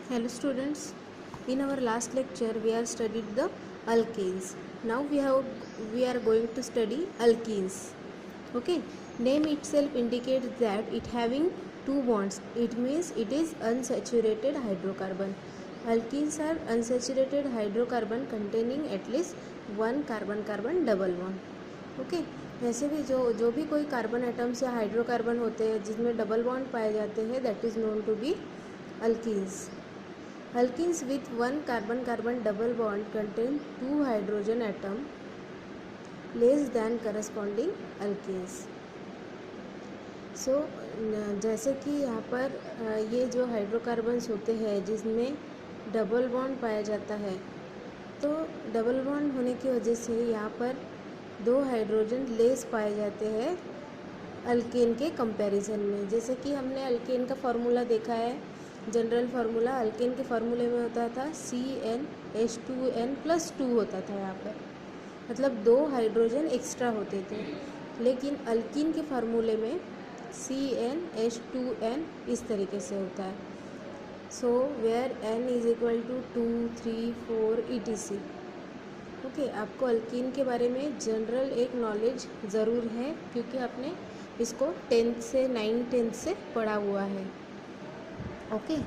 Hello students, in our last lecture we have studied the alkanes. Now we are going to study alkenes. Okay, name itself indicates that it having two bonds. It means it is unsaturated hydrocarbon. Alkenes are unsaturated hydrocarbon containing at least one carbon-carbon double bond. Okay वैसे भी जो भी कोई carbon atoms या hydrocarbon होते हैं जिसमें double bond पाए जाते हैं that is known to be alkenes. Alkenes with one carbon-carbon double bond contain two hydrogen atom less than corresponding alkenes. So जैसे कि यहाँ पर ये जो हाइड्रोकार्बन्स होते हैं जिसमें डबल बॉन्ड पाया जाता है, तो डबल बॉन्ड होने की वजह से यहाँ पर दो हाइड्रोजन लेस पाए जाते हैं अल्केन के कंपैरिजन में. जैसे कि हमने अल्केन का फार्मूला देखा है, जनरल फार्मूला अल्केन के फार्मूले में होता था CnH2n+2 होता था. यहाँ पर मतलब दो हाइड्रोजन एक्स्ट्रा होते थे, लेकिन अल्कीन के फार्मूले में CnH2n इस तरीके से होता है. So where n is equal to 2, 3, 4 etc. Okay, आपको अल्कीन के बारे में जनरल एक नॉलेज ज़रूर है क्योंकि आपने इसको 10th से 9th से पढ़ा हुआ है. Okay,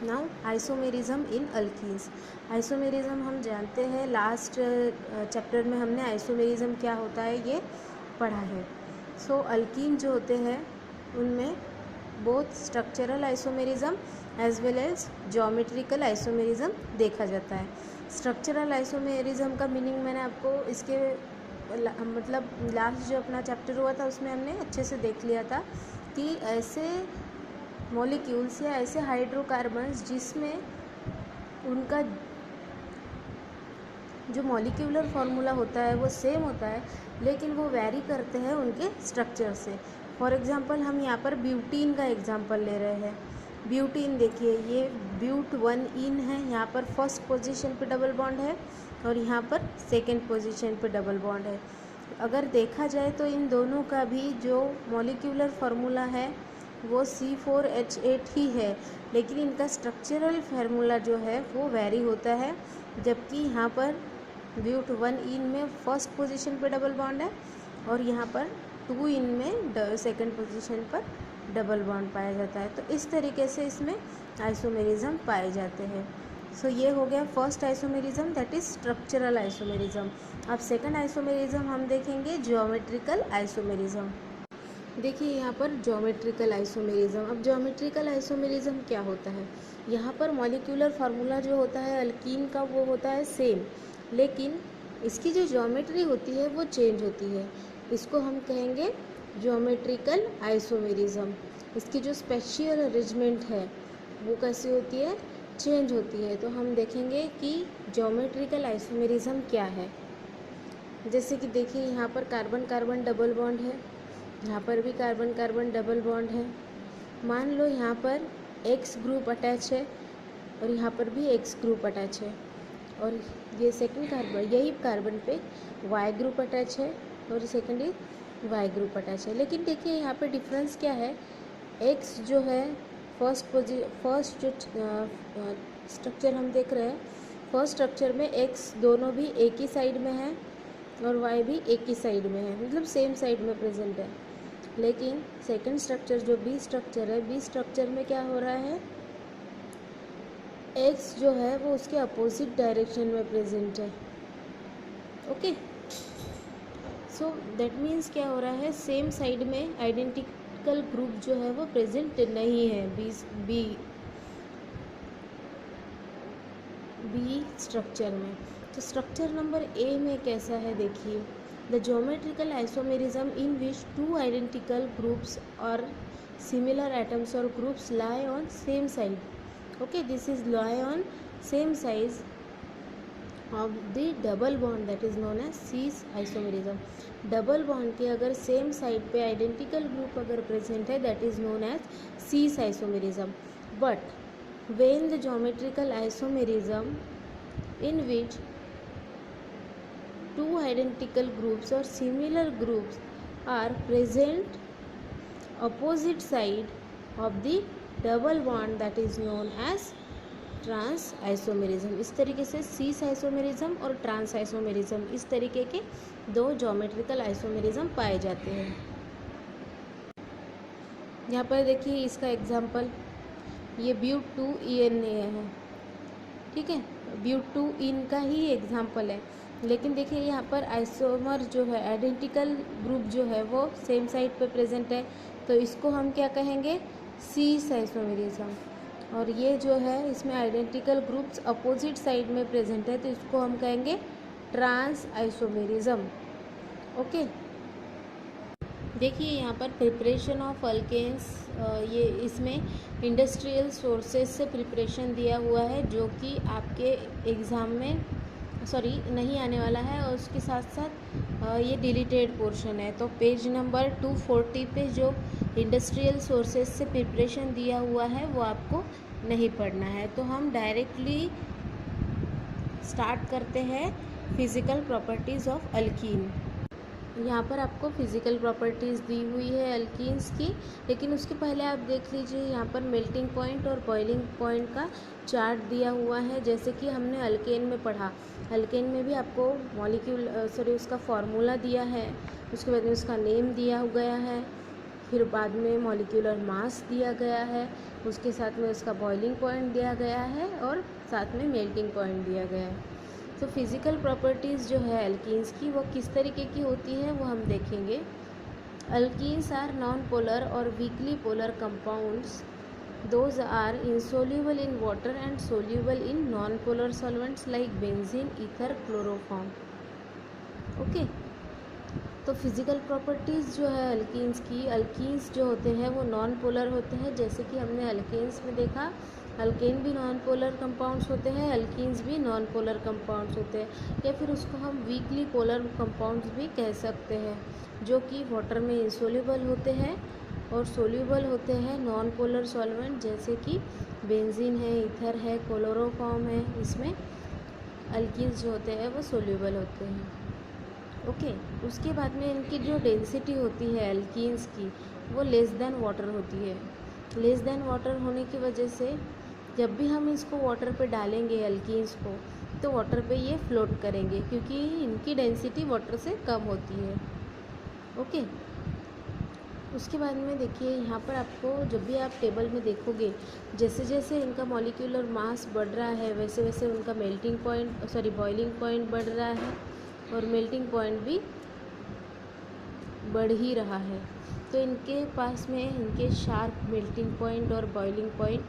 now isomerism in alkenes. Isomerism हम जानते हैं, लास्ट चैप्टर में हमने आइसोमेरिज्म क्या होता है ये पढ़ा है. सो अल्कीन जो होते हैं उनमें both structural isomerism as well as geometrical isomerism देखा जाता है. स्ट्रक्चरल आइसोमेरिज्म का मीनिंग मैंने आपको इसके मतलब लास्ट जो अपना चैप्टर हुआ था उसमें हमने अच्छे से देख लिया था कि ऐसे मॉलिक्यूल्स या ऐसे हाइड्रोकार्बन्स जिसमें उनका जो मॉलिक्यूलर फार्मूला होता है वो सेम होता है लेकिन वो वैरी करते हैं उनके स्ट्रक्चर से. फॉर एग्जांपल हम यहाँ पर ब्यूटीन का एग्जांपल ले रहे हैं. ब्यूटीन देखिए, ये ब्यूट 1 इन है, यहाँ पर फर्स्ट पोजीशन पे डबल बॉन्ड है और यहाँ पर सेकंड पोजीशन पे डबल बॉन्ड है. अगर देखा जाए तो इन दोनों का भी जो मॉलिक्यूलर फार्मूला है वो C4H8 ही है, लेकिन इनका स्ट्रक्चरल फार्मूला जो है वो वेरी होता है. जबकि यहाँ पर ब्यूट 1 इन में फर्स्ट पोजीशन पे डबल बॉन्ड है और यहाँ पर 2 इन में सेकंड पोजीशन पर डबल बॉन्ड पाया जाता है. तो इस तरीके से इसमें आइसोमेरिज्म पाए जाते हैं. सो ये हो गया first isomerism, that is structural isomerism. अब सेकंड आइसोमेरिज्म हम देखेंगे ज्योमेट्रिकल आइसोमेरिज्म. देखिए यहाँ पर ज्योमेट्रिकल आइसोमेरिज्म. अब ज्योमेट्रिकल आइसोमेरिज्म क्या होता है, यहाँ पर मॉलिक्यूलर फार्मूला जो होता है अल्कीन का वो होता है सेम, लेकिन इसकी जो ज्योमेट्री होती है वो चेंज होती है. इसको हम कहेंगे ज्योमेट्रिकल आइसोमेरिज्म. इसकी जो स्पेशियल अरेंजमेंट है वो कैसी होती है, चेंज होती है. तो हम देखेंगे कि ज्योमेट्रिकल आइसोमेरिज्म क्या है. जैसे कि देखिए यहाँ पर कार्बन कार्बन डबल बॉन्ड है, यहाँ पर भी कार्बन कार्बन डबल बॉन्ड है. मान लो यहाँ पर X ग्रुप अटैच है और यहाँ पर भी X ग्रुप अटैच है और ये सेकंड कार्बन, यही कार्बन पे Y ग्रुप अटैच है और सेकंड Y ग्रुप अटैच है. लेकिन देखिए यहाँ पे डिफरेंस क्या है, X जो है फर्स्ट जो स्ट्रक्चर हम देख रहे हैं, फर्स्ट स्ट्रक्चर में X दोनों भी एक ही साइड में है और Y भी एक ही साइड में है, मतलब सेम साइड में प्रेजेंट है. लेकिन सेकंड स्ट्रक्चर जो B स्ट्रक्चर है, B स्ट्रक्चर में क्या हो रहा है, X जो है वो उसके अपोजिट डायरेक्शन में प्रेजेंट है. ओके, सो दैट मीन्स क्या हो रहा है, सेम साइड में आइडेंटिकल ग्रुप जो है वो प्रेजेंट नहीं है बी स्ट्रक्चर में. तो स्ट्रक्चर नंबर A में कैसा है देखिए, the geometrical isomerism in which two identical groups और सिमिलर एटम्स और groups lie on same side. Okay, this is lie on same size of the double bond that is known as cis isomerism. Double bond के अगर same side पे identical group अगर present है that is known as cis isomerism. But when the geometrical isomerism in which two identical groups or similar groups are present opposite side of the double bond that is known as trans isomerism. इस तरीके से cis isomerism और trans isomerism, इस तरीके के दो geometrical isomerism पाए जाते हैं। यहाँ पर देखिए इसका एग्जाम्पल, ये ब्यूट-2-ईन है, ठीक है, ब्यूट-2-ईन का ही एग्जाम्पल है। लेकिन देखिए यहाँ पर आइसोमर जो है, आइडेंटिकल ग्रुप जो है वो सेम साइड पे प्रेजेंट है, तो इसको हम क्या कहेंगे, सीस आइसोमेरिज्म। और ये जो है इसमें आइडेंटिकल ग्रुप्स अपोजिट साइड में प्रेजेंट है, तो इसको हम कहेंगे ट्रांस आइसोमेरिज्म। ओके, देखिए यहाँ पर प्रिपरेशन ऑफ अल्केन्स, ये इसमें इंडस्ट्रियल सोर्सेज से प्रिपरेशन दिया हुआ है, जो कि आपके एग्ज़ाम में नहीं आने वाला है, और उसके साथ साथ ये डिलीटेड पोर्शन है। तो पेज नंबर 240 पे जो इंडस्ट्रियल सोर्सेज से प्रिपरेशन दिया हुआ है वो आपको नहीं पढ़ना है। तो हम डायरेक्टली स्टार्ट करते हैं फिज़िकल प्रॉपर्टीज़ ऑफ अल्कीन। यहाँ पर आपको फिज़िकल प्रॉपर्टीज़ दी हुई है अल्कीन्स की, लेकिन उसके पहले आप देख लीजिए यहाँ पर मेल्टिंग पॉइंट और बॉइलिंग पॉइंट का चार्ट दिया हुआ है। जैसे कि हमने अल्केन में पढ़ा, अल्केन में भी आपको उसका फार्मूला दिया है, उसके बाद में उसका नेम दिया गया है, फिर बाद में मॉलिक्यूलर मास दिया गया है, उसके साथ में उसका बॉइलिंग पॉइंट दिया गया है और साथ में मेल्टिंग पॉइंट दिया गया है। तो फिज़िकल प्रॉपर्टीज़ जो है अल्कीन्स की वो किस तरीके की होती है वो हम देखेंगे। अल्कीन्स आर नॉन पोलर और weakly polar compounds, those are insoluble in water and soluble in non-polar solvents like benzene, ether, chloroform। Okay, तो फिज़िकल प्रॉपर्टीज़ जो है अल्कीन्स की, अल्कीन्स जो होते हैं वो नॉन पोलर होते हैं, जैसे कि हमने अल्केन्स में देखा, अल्केन भी नॉन पोलर कंपाउंड्स होते हैं, अल्कीन्स भी नॉन पोलर कंपाउंड्स होते हैं, या फिर उसको हम वीकली पोलर कंपाउंड्स भी कह सकते हैं, जो कि वाटर में इंसोल्यूबल होते हैं और सोल्यूबल होते हैं नॉन पोलर सॉल्वेंट, जैसे कि बेंजीन है, ईथर है, क्लोरोफॉर्म है। इसमें अल्कीन्स जो होते हैं वो सोल्यूबल होते हैं। ओके, उसके बाद में इनकी जो डेंसिटी होती है अल्कीन्स की वो लेस देन वाटर होती है। लेस देन वाटर होने की वजह से जब भी हम इसको वाटर पे डालेंगे अल्कीन्स को, तो वाटर पे ये फ्लोट करेंगे, क्योंकि इनकी डेंसिटी वाटर से कम होती है। ओके, उसके बाद में देखिए यहाँ पर आपको जब भी आप टेबल में देखोगे, जैसे जैसे इनका मॉलिक्यूलर मास बढ़ रहा है वैसे वैसे उनका बॉइलिंग पॉइंट बढ़ रहा है और मेल्टिंग पॉइंट भी बढ़ ही रहा है। तो इनके पास में इनके शार्प मेल्टिंग पॉइंट और बॉइलिंग पॉइंट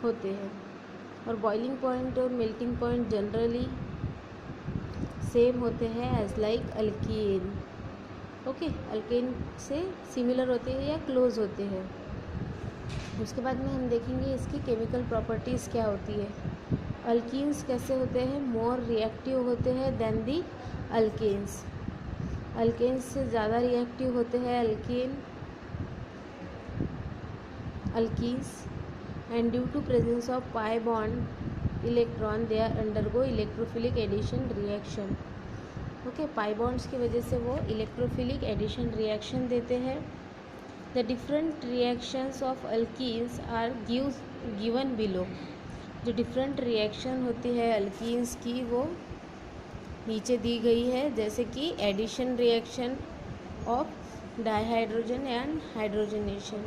होते हैं, और बॉइलिंग पॉइंट और मेल्टिंग पॉइंट जनरली सेम होते हैं as like alkene. Okay, alkane से सिमिलर होते हैं या क्लोज होते हैं। उसके बाद में हम देखेंगे इसकी केमिकल प्रॉपर्टीज़ क्या होती है। अल्कीन्स कैसे होते हैं, मोर रिएक्टिव होते हैं देन दी अल्केन्स। अल्केन्स से ज़्यादा रिएक्टिव होते हैं alkenes, and due to presence of pi bond electron they are undergo electrophilic addition reaction. Okay, pi bonds की वजह से वो इलेक्ट्रोफिलिक एडिशन रिएक्शन देते हैं। The different reactions of alkenes are given below. जो डिफरेंट रिएक्शन होती है alkenes की वो नीचे दी गई है, जैसे कि addition reaction of dihydrogen and hydrogenation,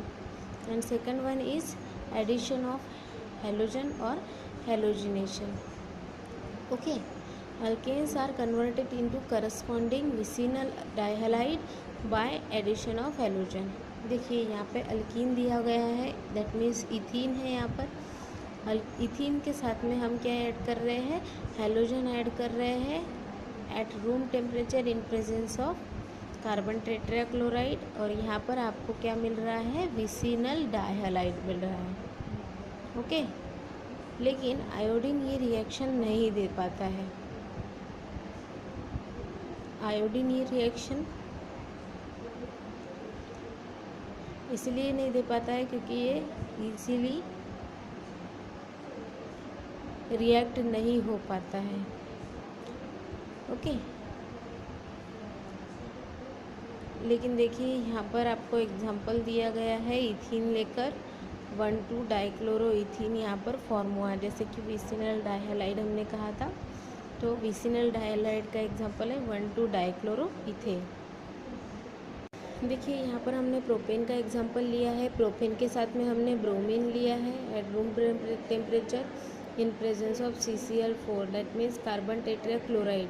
and second one is addition of halogen और halogenation. Okay, alkanes are converted into corresponding vicinal dihalide by addition of halogen। देखिए यहाँ पे अल्कीन दिया गया है, दैट मीन्स इथीन है। यहाँ पर इथीन के साथ में हम क्या ऐड कर रहे हैं, हेलोजन ऐड कर रहे हैं at room temperature in presence of carbon tetrachloride, और यहाँ पर आपको क्या मिल रहा है, विसिनल डाइहालाइड मिल रहा है। ओके, लेकिन आयोडीन ये रिएक्शन नहीं दे पाता है। आयोडीन ये रिएक्शन इसलिए नहीं दे पाता है क्योंकि ये इजीली रिएक्ट नहीं हो पाता है। ओके, लेकिन देखिए यहाँ पर आपको एग्जांपल दिया गया है इथीन लेकर, 1,2 डाइक्लोरोइथीन यहाँ पर फॉर्म हुआ है, जैसे कि विसिनल डाइहैलाइड हमने कहा था। तो विसिनल डाइहैलाइड का एग्जांपल है 1,2 डाइक्लोरोइथेन। देखिए यहाँ पर हमने प्रोपेन का एग्जांपल लिया है। प्रोपेन के साथ में हमने ब्रोमीन लिया है at room temperature in presence of CCl4, that means carbon tetra chloride.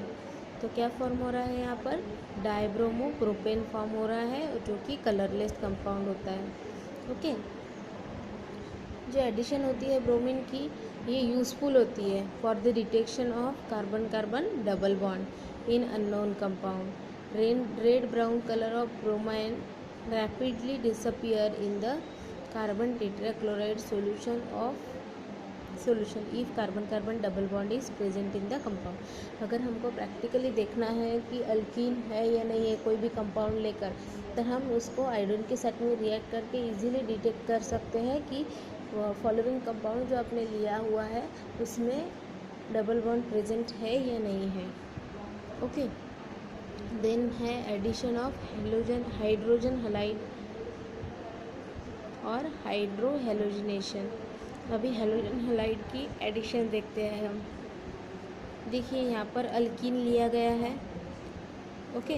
तो क्या फॉर्म हो रहा है यहाँ पर? डाइब्रोमो प्रोपेन फॉर्म हो रहा है, जो कि कलरलेस कंपाउंड होता है। ओके, जो एडिशन होती है ब्रोमीन की, ये यूज़फुल होती है for the detection of carbon carbon double bond in unknown compound. Red brown colour of bromine rapidly disappear in the carbon tetrachloride solution if carbon carbon double bond is present in the compound. अगर हमको practically देखना है कि alkyne है या नहीं है कोई भी कंपाउंड लेकर, तो हम उसको आयोडीन के साथ में रिएक्ट करके इजीली डिटेक्ट कर सकते हैं कि फॉलोइंग कंपाउंड जो आपने लिया हुआ है उसमें डबल बॉन्ड प्रेजेंट है या नहीं है। ओके, देन है एडिशन ऑफ हाइड्रोजन हैलाइड और हाइड्रोहेलोजिनेशन। अभी हेलोजन हैलाइड की एडिशन देखते हैं हम। देखिए यहाँ पर अल्कीन लिया गया है। ओके,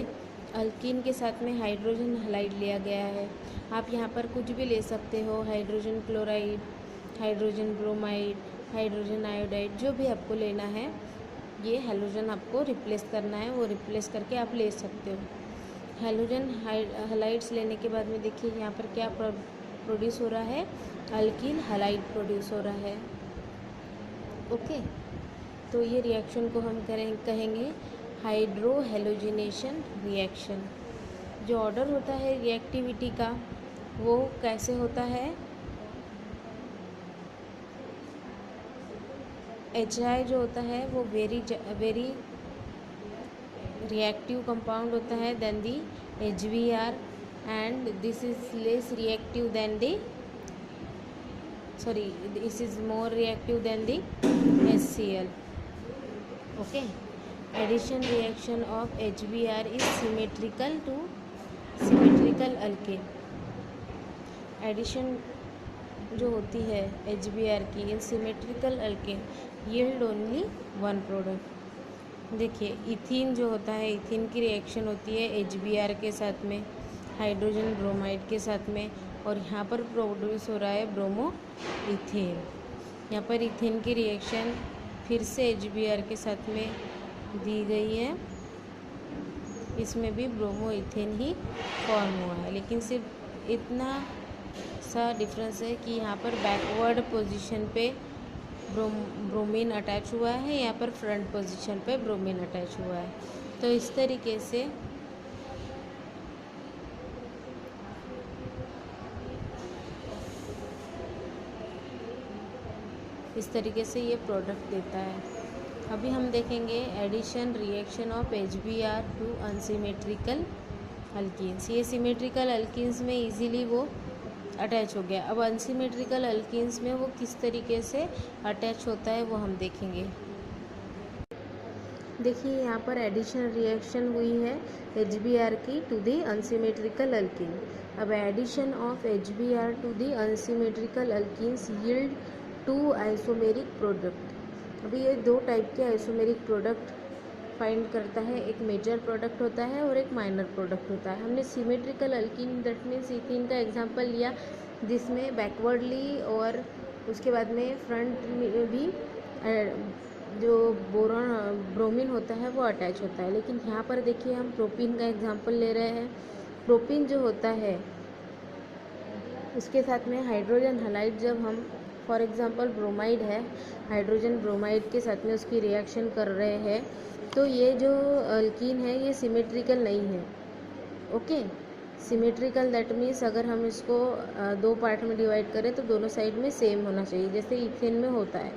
अल्कीन के साथ में हाइड्रोजन हैलाइड लिया गया है। आप यहाँ पर कुछ भी ले सकते हो, hydrogen chloride, hydrogen bromide, hydrogen iodide, जो भी आपको लेना है। ये हेलोजन आपको रिप्लेस करना है, वो रिप्लेस करके आप ले सकते हो। हेलोजन हैलाइड्स लेने के बाद में देखिए यहाँ पर क्या प्रोड्यूस हो रहा है? अल्कील हैलाइड प्रोड्यूस हो रहा है। ओके, तो ये रिएक्शन को हम कहेंगे हाइड्रोहेलोजिनेशन रिएक्शन। जो ऑर्डर होता है रिएक्टिविटी का वो कैसे होता है? HI जो होता है वो वेरी रिएक्टिव कंपाउंड होता है than the HBr, and this is less reactive than the this is more reactive than the HCl. Okay, addition reaction of HBr is symmetrical to symmetrical alkane. Addition जो होती है HBr की in symmetrical alkane yield only one product. देखिए ethene जो होता है, ethene की reaction होती है HBr के साथ में, हाइड्रोजन ब्रोमाइड के साथ में, और यहाँ पर प्रोड्यूस हो रहा है ब्रोमो इथेन। यहाँ पर इथेन की रिएक्शन फिर से HBr के साथ में दी गई है, इसमें भी ब्रोमो इथेन ही फॉर्म हुआ है, लेकिन सिर्फ इतना सा डिफरेंस है कि यहाँ पर बैकवर्ड पोजीशन पे ब्रोमीन अटैच हुआ है, यहाँ पर फ्रंट पोजीशन पे ब्रोमीन अटैच हुआ है। तो इस तरीके से ये प्रोडक्ट देता है। अभी हम देखेंगे addition reaction of HBr to unsymmetrical alkenes. ये सिमेट्रिकल अल्कीन्स में इजीली वो अटैच हो गया। अब अनसिमेट्रिकल अल्कीन्स में वो किस तरीके से अटैच होता है वो हम देखेंगे। देखिए यहाँ पर एडिशन रिएक्शन हुई है HBr की टू दी अनसिमेट्रिकल अल्कीन। अब addition of HBr to the unsymmetrical alkenes yield two isomeric product. अभी ये दो टाइप के आइसोमेरिक प्रोडक्ट फाइंड करता है, एक मेजर प्रोडक्ट होता है और एक माइनर प्रोडक्ट होता है। हमने symmetrical alkyne that means ethene का एग्जांपल लिया, जिसमें बैकवर्डली और उसके बाद में फ्रंट में भी जो ब्रोमीन होता है वो अटैच होता है। लेकिन यहाँ पर देखिए हम प्रोपीन का एग्जांपल ले रहे हैं। प्रोपीन जो होता है उसके साथ में हाइड्रोजन हैलाइड, जब हम फॉर एग्जांपल ब्रोमाइड है, हाइड्रोजन ब्रोमाइड के साथ में उसकी रिएक्शन कर रहे हैं, तो ये जो अल्कीन है ये सिमेट्रिकल नहीं है। ओके, सिमेट्रिकल दैट मीन्स अगर हम इसको दो पार्ट में डिवाइड करें तो दोनों साइड में सेम होना चाहिए, जैसे इथेन में होता है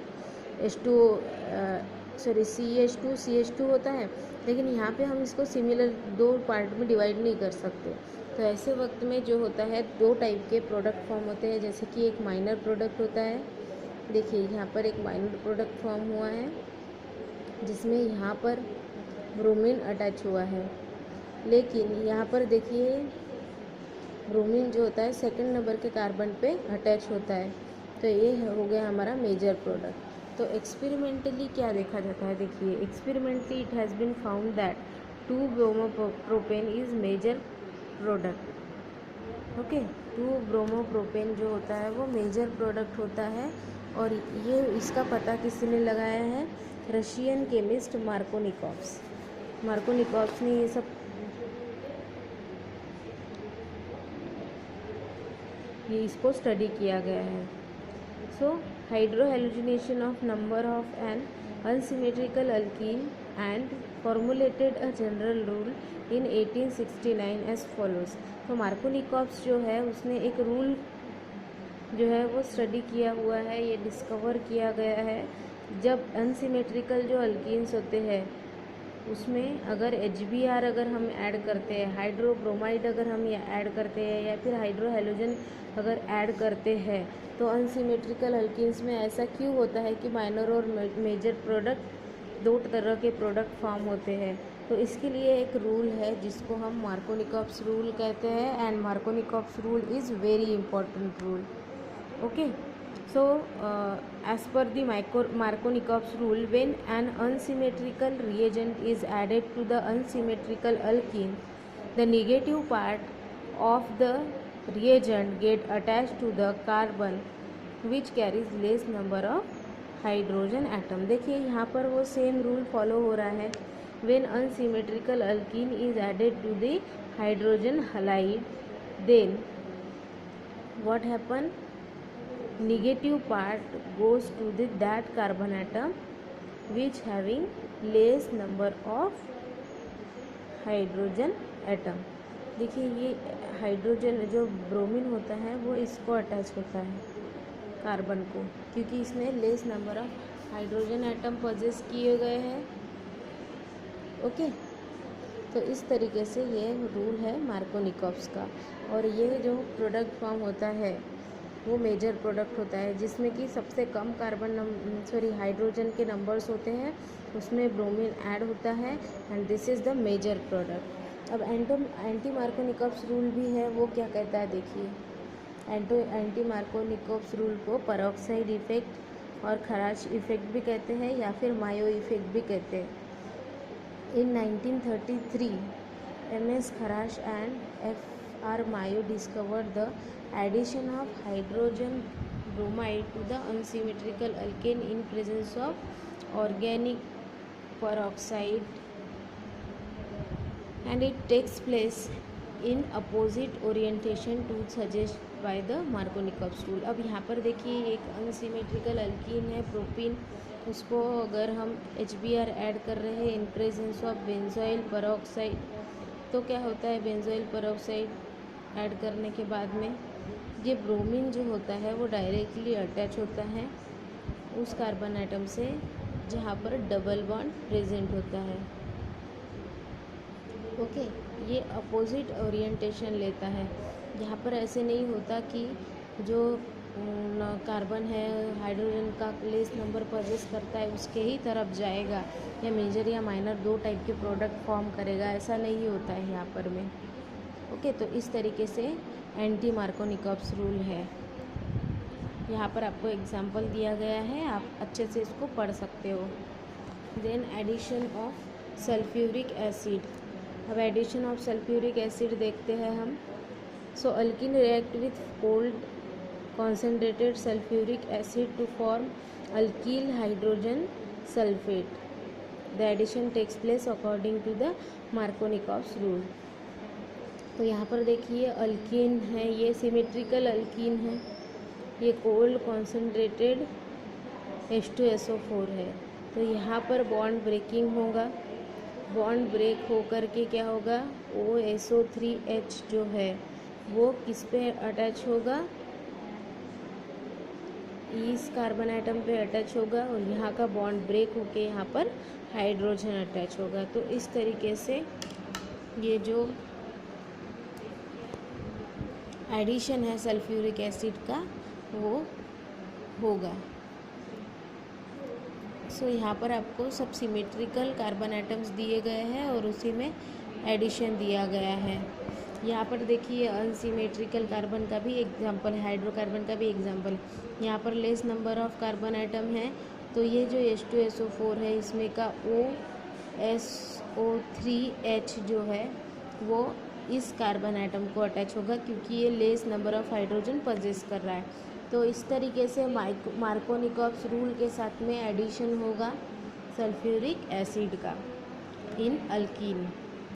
CH2 होता है, लेकिन यहाँ पे हम इसको सिमिलर दो पार्ट में डिवाइड नहीं कर सकते। तो ऐसे वक्त में जो होता है दो टाइप के प्रोडक्ट फॉर्म होते हैं, जैसे कि एक माइनर प्रोडक्ट होता है। देखिए यहाँ पर एक माइनर प्रोडक्ट फॉर्म हुआ है जिसमें यहाँ पर ब्रोमीन अटैच हुआ है, लेकिन यहाँ पर देखिए ब्रोमीन जो होता है सेकंड नंबर के कार्बन पे अटैच होता है। तो ये हो गया हमारा मेजर प्रोडक्ट। तो एक्सपेरिमेंटली क्या देखा जाता है, देखिए experimentally it has been found that two bromopropane is major product. Okay, two bromopropane जो होता है वो मेजर प्रोडक्ट होता है। और ये इसका पता किसने लगाया है, रशियन केमिस्ट मार्कोनिकॉव्स। मार्कोनिकॉव्स ने ये सब इसको स्टडी किया गया है। So hydrohalogenation of number of an unsymmetrical alkene and formulated a general rule in 1869 as follows. तो मार्कोनिकॉव्स जो है उसने एक रूल जो है वो स्टडी किया हुआ है, ये डिस्कवर किया गया है। जब अनसिमेट्रिकल जो अल्कीन्स होते हैं उसमें अगर HBr अगर हम ऐड करते हैं, हाइड्रोब्रोमाइड अगर हम ये ऐड करते हैं या फिर हाइड्रोहेलोजन अगर ऐड करते हैं, तो अनसिमेट्रिकल अल्कीन्स में ऐसा क्यों होता है कि माइनर और मेजर प्रोडक्ट दो तरह के प्रोडक्ट फॉर्म होते हैं। तो इसके लिए एक रूल है जिसको हम मार्कोनिकॉव्स रूल कहते हैं। And Markovnikov's rule is very important rule. Okay, so as per the Markovnikov's rule, when an unsymmetrical reagent is added to the unsymmetrical alkene, the negative part of the reagent get attached to the carbon which carries less number of hydrogen atom. देखिए यहाँ पर वो same rule follow हो रहा है। when unsymmetrical alkene is added to the hydrogen halide, then what happen, negative part goes to that carbon atom which having less number of hydrogen atom. देखिए ये hydrogen जो ब्रोमीन होता है वो इसको अटैच होता है कार्बन को, क्योंकि इसमें less number of hydrogen atom possess किए गए हैं। ओके, तो इस तरीके से ये रूल है मार्कोनिकॉव्स का। और ये जो प्रोडक्ट फॉर्म होता है वो मेजर प्रोडक्ट होता है जिसमें कि सबसे कम हाइड्रोजन के नंबर्स होते हैं, उसमें ब्रोमीन ऐड होता है and this is the major product. अब एंटी मार्कोनिकॉव्स रूल भी है, वो क्या कहता है देखिए। एंटी मार्कोनिकॉव्स रूल को पेरोक्साइड इफेक्ट और खराश इफेक्ट भी कहते हैं या फिर मायो इफेक्ट भी कहते हैं। इन 1933 MS खराश and FR Mayo discovered the addition of hydrogen bromide to the unsymmetrical alkane in presence of organic peroxide, and it takes place in opposite orientation to suggest by the Markovnikov's rule। अब यहाँ पर देखिए एक unsymmetrical alkyne है propene, उसको अगर हम HBr add कर रहे हैं in presence of benzoyl peroxide, तो क्या होता है, बेंजोइल पेरोक्साइड ऐड करने के बाद में ये ब्रोमीन जो होता है वो डायरेक्टली अटैच होता है उस कार्बन एटम से जहाँ पर डबल बॉन्ड प्रेजेंट होता है। ओके, ये अपोजिट ओरिएंटेशन लेता है। यहाँ पर ऐसे नहीं होता कि जो कार्बन है हाइड्रोजन का लेस नंबर पजेस करता है उसके ही तरफ जाएगा या मेजर या माइनर दो टाइप के प्रोडक्ट फॉर्म करेगा, ऐसा नहीं होता है यहाँ पर में। ओके, तो इस तरीके से एंटी मार्कोनिकॉव्स रूल है। यहाँ पर आपको एग्जांपल दिया गया है, आप अच्छे से इसको पढ़ सकते हो। Then addition of sulphuric acid. अब एडिशन ऑफ सल्फ्यूरिक एसिड देखते हैं हम। So alkene react with cold concentrated sulfuric acid to form alkyl hydrogen sulfate. The addition takes place according to the Markovnikov's rule। तो यहाँ पर देखिए alkyne है, ये सिमेट्रिकल अल्कीन है, ये कोल्ड कॉन्सेंट्रेटेड H2SO4 है। तो यहाँ पर बॉन्ड ब्रेकिंग होगा, बॉन्ड ब्रेक होकर के क्या होगा, OSO3H जो है वो किस पे अटैच होगा, इस कार्बन आइटम पे अटैच होगा और यहाँ का बॉन्ड ब्रेक होके यहाँ पर हाइड्रोजन अटैच होगा। तो इस तरीके से ये जो एडिशन है सल्फ्यूरिक एसिड का वो होगा। सो यहाँ पर आपको सब सिमेट्रिकल कार्बन आइटम्स दिए गए हैं और उसी में एडिशन दिया गया है। यहाँ पर देखिए अनसिमेट्रिकल कार्बन का भी एग्जाम्पल है, हाइड्रोकार्बन का भी एग्जाम्पल है। यहाँ पर less number of carbon atom है, तो ये जो H2SO4 है इसमें का OSO3H जो है वो इस कार्बन आइटम को अटैच होगा, क्योंकि ये less number of hydrogen possess कर रहा है। तो इस तरीके से मार्कोनिकॉप्स रूल के साथ में एडिशन होगा सल्फ्यूरिक एसिड का इन अल्कीन।